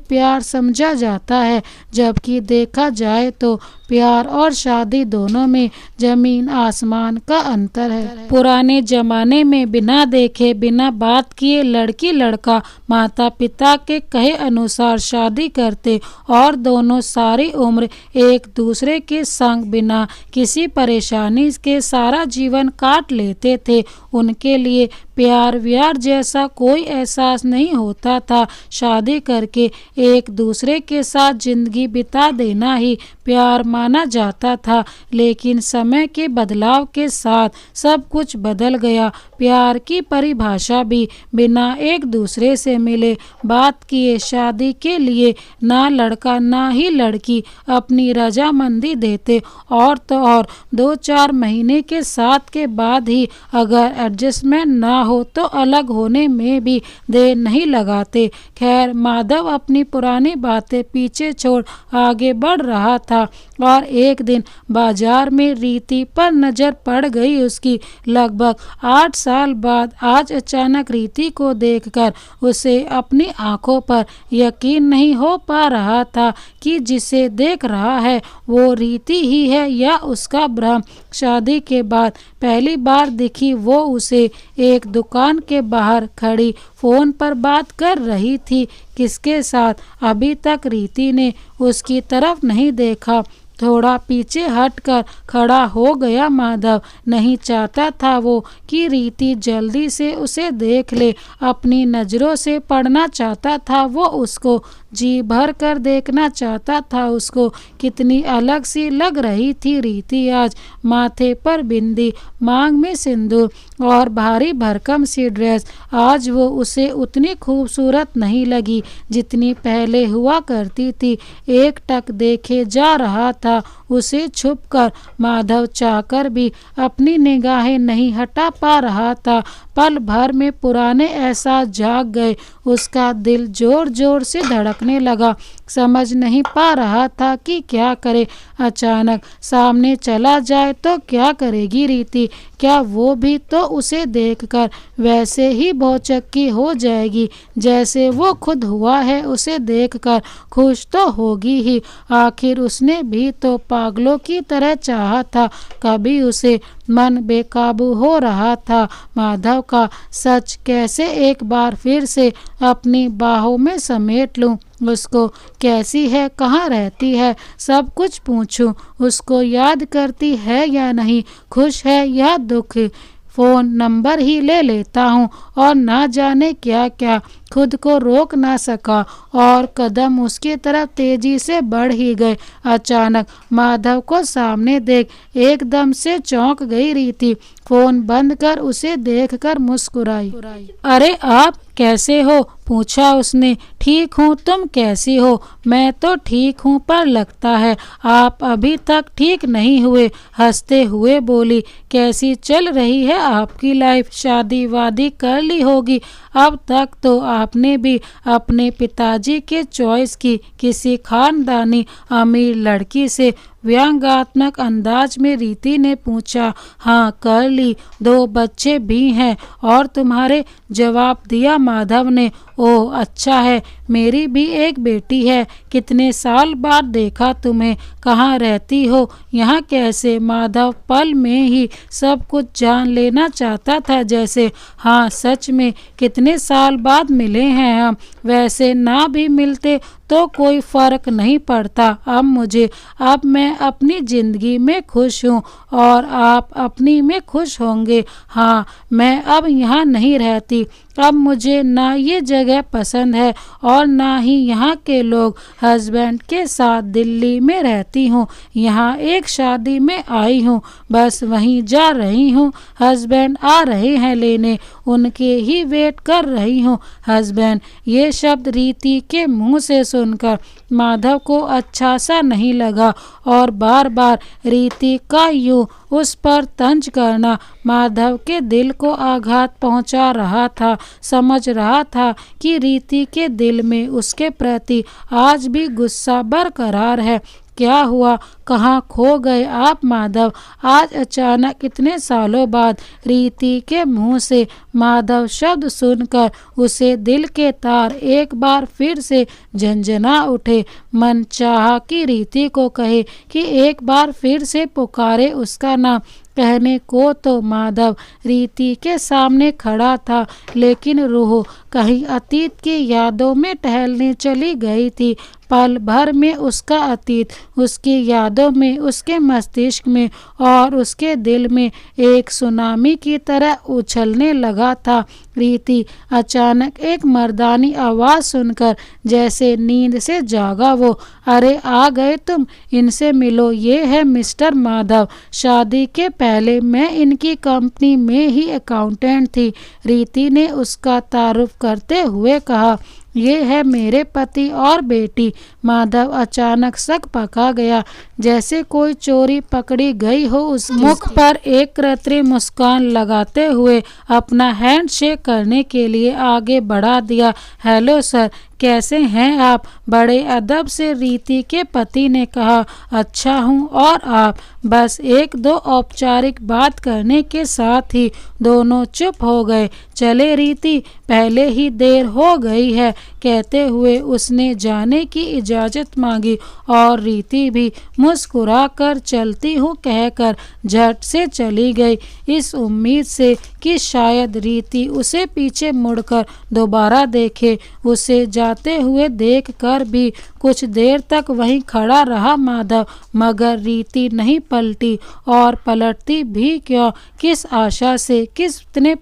प्यार समझा जाता है, जबकि देखा जाए तो प्यार और शादी दोनों में जमीन आसमान का अंतर है। पुराने जमाने में बिना देखे बिना बात किए लड़की लड़का माता पिता के कहे अनुसार शादी करते और दोनों सारी उम्र एक दूसरे के संग बिना किसी परेशानी के सारा जीवन काट लेते थे। उनके लिए प्यार व्यार जैसा कोई एहसास नहीं होता था। शादी करके एक दूसरे के साथ जिंदगी बिता देना ही प्यार माना जाता था, लेकिन समय के बदलाव के साथ सब कुछ बदल गया। प्यार की परिभाषा भी बिना एक दूसरे से मिले बात किए शादी के लिए ना लड़का ना ही लड़की अपनी रजामंदी देते, और तो और 2-4 महीने के साथ के बाद ही अगर एडजस्टमेंट ना हो तो अलग होने में भी देर नहीं लगाते। खैर, माधव अपनी पुरानी बातें पीछे छोड़ आगे बढ़ रहा था और एक दिन बाजार में रीति पर नजर पड़ गई उसकी। लगभग 8 साल बाद आज अचानक रीति को देखकर उसे अपनी आंखों पर यकीन नहीं हो पा रहा था कि जिसे देख रहा है वो रीति ही है या उसका भ्रम। शादी के बाद पहली बार दिखी वो उसे एक दुकान के बाहर खड़ी फोन पर बात कर रही थी। किसके साथ? अभी तक रीति ने उसकी तरफ नहीं देखा। थोड़ा पीछे हटकर खड़ा हो गया माधव। नहीं चाहता था वो कि रीति जल्दी से उसे देख ले, अपनी नज़रों से पढ़ना चाहता था वो उसको, जी भर कर देखना चाहता था उसको। कितनी अलग सी लग रही थी रीति आज। माथे पर बिंदी, मांग में सिंदूर और भारी भरकम सी ड्रेस। आज वो उसे उतनी खूबसूरत नहीं लगी जितनी पहले हुआ करती थी। एक टक देखे जा रहा था उसे छुपकर। माधव चाहकर भी अपनी निगाहें नहीं हटा पा रहा था। पल भर में पुराने एहसास जाग गए। उसका दिल जोर जोर से धड़कने लगा। समझ नहीं पा रहा था कि क्या करे। अचानक सामने चला जाए तो क्या करेगी रीति? क्या वो भी तो उसे देखकर वैसे ही भौचक्की हो जाएगी जैसे वो खुद हुआ है? उसे देखकर खुश तो होगी ही, आखिर उसने भी तो पागलों की तरह चाहा था। कभी उसे मन बेकाबू हो रहा था माधव का। सच कैसे एक बार फिर से अपनी बाहों में समेट लूं, उसको कैसी है, कहाँ रहती है, सब कुछ पूछूं, उसको याद करती है या नहीं, खुश है या दुख, फ़ोन नंबर ही ले लेता हूँ। और ना जाने क्या क्या। खुद को रोक ना सका और कदम उसकी तरफ तेजी से बढ़ ही गए। अचानक माधव को सामने देख एकदम से चौंक गई रीति। फोन बंद कर उसे देखकर मुस्कुराई। अरे आप कैसे हो, पूछा उसने। ठीक हूँ, तुम कैसी हो? मैं तो ठीक हूँ, पर लगता है आप अभी तक ठीक नहीं हुए। हंसते हुए बोली, कैसी चल रही है आपकी लाइफ? शादी वादी कर ली होगी। अब तक तो आपने भी अपने पिताजी के चॉइस की किसी खानदानी अमीर लड़की से, व्यंग्यात्मक अंदाज में रीति ने पूछा। हाँ, कर ली, 2 बच्चे भी हैं। और तुम्हारे? जवाब दिया माधव ने। ओह अच्छा है, मेरी भी एक बेटी है। कितने साल बाद देखा तुम्हें, कहाँ रहती हो, यहाँ कैसे? माधव पल में ही सब कुछ जान लेना चाहता था जैसे। हाँ सच में, कितने साल बाद मिले हैं हम। वैसे ना भी मिलते तो कोई फ़र्क नहीं पड़ता अब मुझे। अब मैं अपनी ज़िंदगी में खुश हूँ और आप अपनी में खुश होंगे। हाँ, मैं अब यहाँ नहीं रहती। अब मुझे ना ये जगह पसंद है और ना ही यहाँ के लोग। हस्बैंड के साथ दिल्ली में रहती हूँ। यहाँ एक शादी में आई हूँ, बस वहीं जा रही हूँ। हस्बैंड आ रहे हैं लेने, उनके ही वेट कर रही हूँ। हस्बैंड, ये शब्द रीति के मुंह से सुनकर माधव को अच्छा सा नहीं लगा और बार बार रीति का यूं उस पर तंज करना माधव के दिल को आघात पहुंचा रहा था। समझ रहा था कि रीति के दिल में उसके प्रति आज भी गुस्सा बरकरार है। क्या हुआ, कहाँ खो गए आप माधव? आज अचानक इतने सालों बाद रीति के मुंह से माधव शब्द सुनकर उसे दिल के तार एक बार फिर से झंझना उठे। मन चाहा कि रीति को कहे कि एक बार फिर से पुकारे उसका नाम। कहने को तो माधव रीति के सामने खड़ा था, लेकिन रूह कहीं अतीत की यादों में टहलने चली गई थी। पल भर में उसका अतीत उसकी यादों में, उसके मस्तिष्क में और उसके दिल में एक सुनामी की तरह उछलने लगा था। रीति अचानक एक मर्दानी आवाज़ सुनकर जैसे नींद से जागा वो। अरे आ गए तुम, इनसे मिलो, ये है मिस्टर माधव। शादी के पहले मैं इनकी कंपनी में ही अकाउंटेंट थी। रीति ने उसका तारुफ करते हुए कहा। ये है मेरे पति और बेटी। माधव अचानक सक पका गया, जैसे कोई चोरी पकड़ी गई हो। उस मुख पर एक कृत्रिम मुस्कान लगाते हुए अपना हैंडशेक करने के लिए आगे बढ़ा दिया। हेलो सर, कैसे हैं आप? बड़े अदब से रीति के पति ने कहा। अच्छा हूँ, और आप? बस 1-2 औपचारिक बात करने के साथ ही दोनों चुप हो गए। चले रीति, पहले ही देर हो गई है, कहते हुए उसने जाने की इजाज़त मांगी और रीति भी मुस्कुराकर चलती हूँ कहकर झट से चली गई, इस उम्मीद से कि शायद रीति उसे पीछे मुड़कर दोबारा देखे। उसे जाते हुए देखकर भी कुछ देर तक वहीं खड़ा रहा माधव, मगर रीति नहीं पलटी और पलटती भी क्यों? किस आशा से? कितने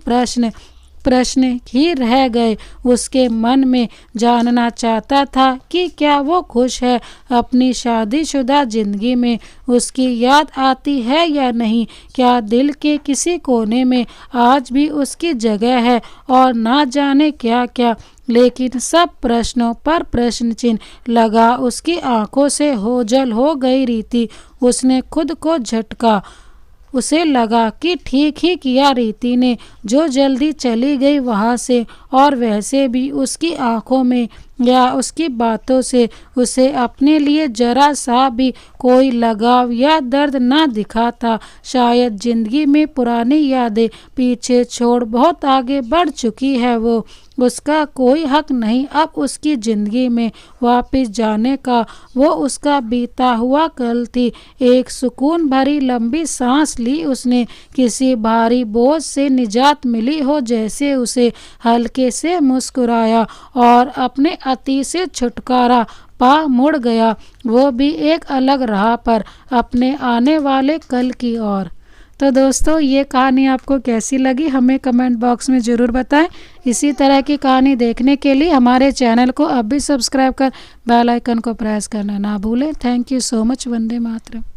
प्रश्न ही रह गए उसके मन में। जानना चाहता था कि क्या वो खुश है अपनी शादीशुदा जिंदगी में, उसकी याद आती है या नहीं, क्या दिल के किसी कोने में आज भी उसकी जगह है, और ना जाने क्या क्या। लेकिन सब प्रश्नों पर प्रश्न चिन्ह लगा उसकी आंखों से ओझल हो गई रीति। उसने खुद को झटका। उसे लगा कि ठीक ही किया रीति ने जो जल्दी चली गई वहाँ से, और वैसे भी उसकी आंखों में या उसकी बातों से उसे अपने लिए जरा सा भी कोई लगाव या दर्द ना दिखा था। शायद जिंदगी में पुरानी यादें पीछे छोड़ बहुत आगे बढ़ चुकी है वो। उसका कोई हक नहीं अब उसकी ज़िंदगी में वापस जाने का। वो उसका बीता हुआ कल थी। एक सुकून भरी लंबी सांस ली उसने। किसी भारी बोझ से निजात मिली हो जैसे उसे। हल्के से मुस्कुराया और अपने अति से छुटकारा पा मुड़ गया, वो भी एक अलग राह पर, अपने आने वाले कल की ओर। तो दोस्तों, ये कहानी आपको कैसी लगी हमें कमेंट बॉक्स में ज़रूर बताएं। इसी तरह की कहानी देखने के लिए हमारे चैनल को अब भी सब्सक्राइब कर बेल आइकन को प्रेस करना ना भूलें। Thank you so much. Vande Mataram.